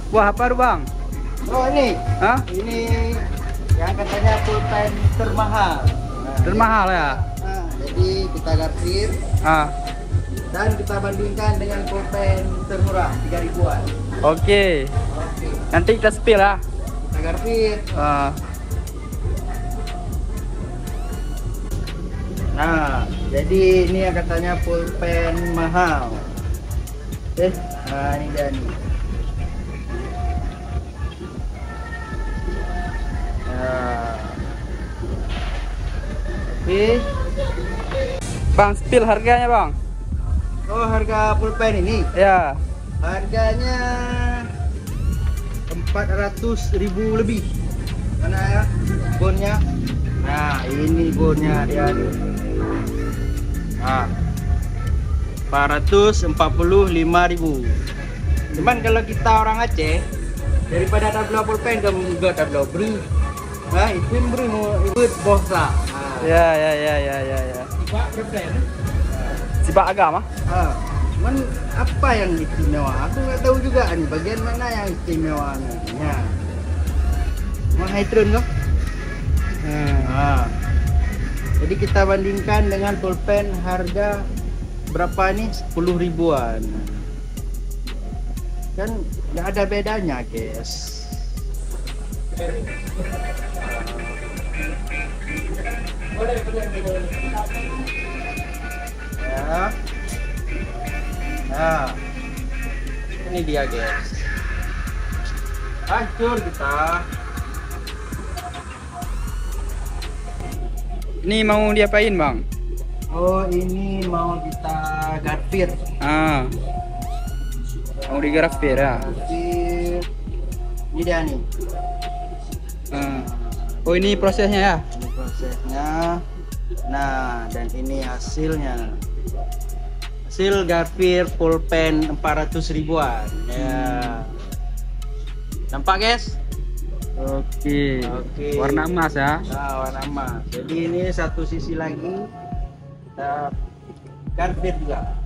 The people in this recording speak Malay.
Wah, apa tuh bang? Oh ini, Hah? ini yang katanya pulpen termahal. Termahal ya? Jadi kita garsir Ah, dan kita bandingkan dengan pulpen termurah 3 ribuan. oke. Oke, Nanti kita spill ya. kita garsir. Ah, Nah, jadi ini yang katanya pulpen mahal. Nah ini dia nih. Nah, oke. bang, spill harganya bang. Oh harga pulpen ini, Ya. harganya 400.000 lebih. Mana ya bonnya? Nah ini bonnya dia nih. Nah 445.000. Cuman kalau kita orang Aceh, daripada tabla pulpen kamu juga tabla beri. Nah itu beri mau ikut bosa. Ya. Sifat agama. Cuman apa yang istimewa? Aku nggak tahu juga nih bagian mana yang istimewanya. Ya. Mau hydron kok? Jadi kita bandingkan dengan pulpen harga berapa nih? 10 ribuan. Kan nggak ada bedanya, guys. Ya. Nah, ini dia, guys. Hancur kita. Ini mau diapain bang? Oh, ini mau kita garfir. Ah, mau digrafir ya. Garfir. Ini dia nih. Ah. Oh ini prosesnya ya? Ini prosesnya. Nah, dan ini hasilnya. Hasil garfir pulpen 400 ribuan. Ya. Nampak, guys? Oke. Oke. Warna emas ya? Nah, warna emas. Jadi ini satu sisi lagi kita garfir juga.